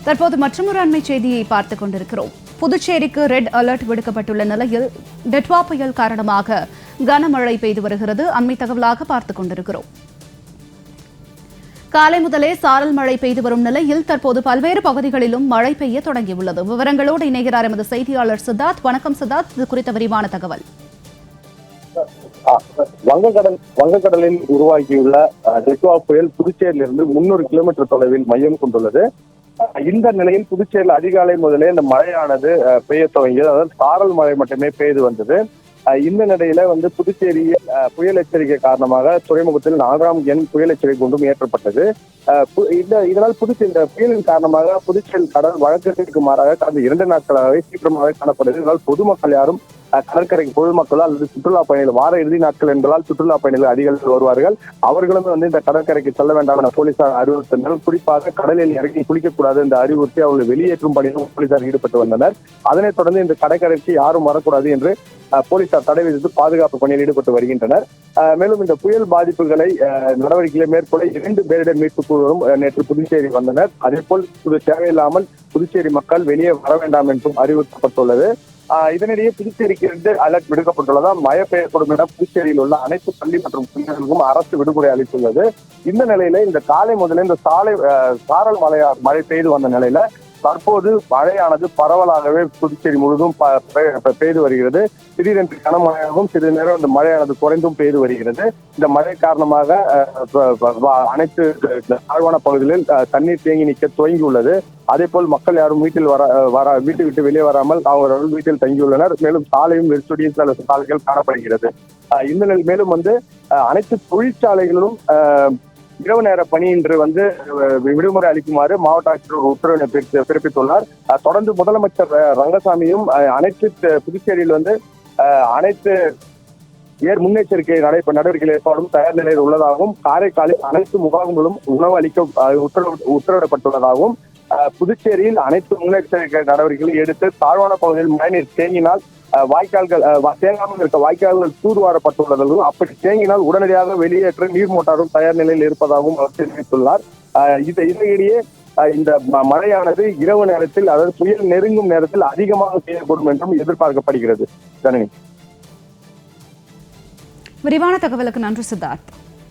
தற்போது மற்றொரு அண்மை செய்தியை பார்த்துக் கொண்டிருக்கிறோம். புதுச்சேரிக்கு ரெட் அலர்ட் விடுக்கப்பட்டுள்ள நிலையில் டெட்வா புயல் காரணமாக கனமழை பெய்து வருகிறது. அண்மை தகவலாக பார்த்துக் கொண்டிருக்கிறோம். காலை முதலே சாரல் மழை பெய்து வரும் நிலையில் தற்போது பல்வேறு பகுதிகளிலும் மழை பெய்ய தொடங்கியுள்ளது. விவரங்களோடு இணைகிறார் எமது செய்தியாளர் சித்தார்த். வணக்கம் சித்தார்த், இது குறித்த விரிவான தகவல். வங்கக்கடலில் உருவாகியுள்ள டெட்வா புயல் புதுச்சேரியிலிருந்து 300 கிலோமீட்டர் தொலைவில் மையம் கொண்டுள்ளது. இந்த நிலையில் புதுச்சேரியில் அதிகாலை முதலே இந்த மழையானது பெய்ய துவங்கியது. அதாவது சாரல் மழை மட்டுமே பெய்து வந்தது. இந்த நிலையில புதுச்சேரியில் புயல் எச்சரிக்கை காரணமாக துறைமுகத்தில் 4ஆம் எண் புயல் எச்சரிக்கை ஒன்றும் ஏற்றப்பட்டது. இதனால் இந்த புயலின் காரணமாக புதுச்சேரி கடல் வழக்கத்திற்கு மாறாக கடந்த 2 நாட்களாகவே சீக்கிரமாக காணப்படுது. இதனால் பொதுமக்கள் யாரும் கடற்கரைக்கு பொதுமக்களோ அல்லது சுற்றுலா பயணிகள் வார இறுதி நாட்கள் என்பதால் சுற்றுலா பயணிகள் அதிக வருவார்கள். அவர்களும் இந்த கடற்கரைக்கு செல்ல வேண்டாம் என போலீசார் அறிவுறுத்தினர். குறிப்பாக கடலில் இறங்கி குளிக்கக்கூடாது என்று அறிவுறுத்தி அவர்கள் வெளியேற்றும் பணியிலும் போலீசார் ஈடுபட்டு வந்தனர். அதனைத் தொடர்ந்து இந்த கடற்கரைக்கு யாரும் வரக்கூடாது என்று போலீசார் தடை விதித்து பாதுகாப்பு பணியில் ஈடுபட்டு வருகின்றனர். மேலும் இந்த புயல் பாதிப்புகளை நடவடிக்கைகளை மேற்கொள்ள 2 பேரிடர் மீட்பு குழுவும் நேற்று புதுச்சேரி வந்தனர். அதேபோல் தேவையில்லாமல் புதுச்சேரி மக்கள் வெளியே வர வேண்டாம் என்றும் அறிவுறுத்தப்பட்டுள்ளது. இதனிடையே புதுச்சேரிக்கு 2 அலர்ட் விடுக்கப்பட்டுள்ளதால் மழை பெய்யக்கூடும் என புதுச்சேரியில் உள்ள அனைத்து பள்ளி மற்றும் பள்ளிகளுக்கும் அரசு விடுமுறை அளித்துள்ளது. இந்த நிலையில இந்த காலை முதலே இந்த சாரல் மழை பெய்து வந்த நிலையில தற்போது மழையானது பரவலாகவே புதுச்சேரி முழுவதும் பெய்து வருகிறது. திடீரென்று கனமழையாகவும் சிறிது நேரம் இந்த மழையானது குறைந்தும் பெய்து வருகிறது. இந்த மழை காரணமாக அனைத்து தாழ்வான பகுதிகளில் தண்ணீர் தேங்கி நிற்க துவங்கியுள்ளது. அதே போல் மக்கள் யாரும் வீட்டை விட்டு வெளியே வராமல் அவர்கள் வீட்டில் தங்கியுள்ளனர். மேலும் சாலையும் வெறிச்சொடியும் சில சாலைகள் காணப்படுகிறது. இந்த நிலையில் மேலும் அனைத்து தொழிற்சாலைகளிலும் இரவு நேர பணி இன்று விடுமுறை அளிக்குமாறு மாவட்ட ஆட்சியர் உத்தரவினை பிறப்பித்துள்ளார். தொடர்ந்து முதலமைச்சர் ரங்கசாமியும் புதுச்சேரியில் அனைத்து முன்னெச்சரிக்கை நடவடிக்கைகள் ஏற்பாடும் தயார் நிலையில் உள்ளதாகவும் காரைக்காலில் அனைத்து முகாம்களும் உணவு அளிக்க உத்தரவிடப்பட்டுள்ளதாகவும் புதுச்சேரியில் அனைத்து முன்னெச்சரிக்கை நடவடிக்கைகளை எடுத்து தாழ்வான பகுதியில் மழைநீர் தேங்கினால் தேங்காமல் இருக்க வாய்க்கால்கள் தூர்வாரப்பட்டுள்ளதாகவும் அப்படி தேங்கினால் உடனடியாக வெளியேற்ற நீர் மோட்டாரும் தயார் நிலையில் இருப்பதாகவும் அவர் தெரிவித்துள்ளார். இதனிடையே இந்த மழையானது இரவு நேரத்தில், அதாவது புயல் நெருங்கும் நேரத்தில் அதிகமாக பெய்யக்கூடும் என்றும் எதிர்பார்க்கப்படுகிறது. விரிவான தகவலுக்கு நன்றி சித்தார்த்.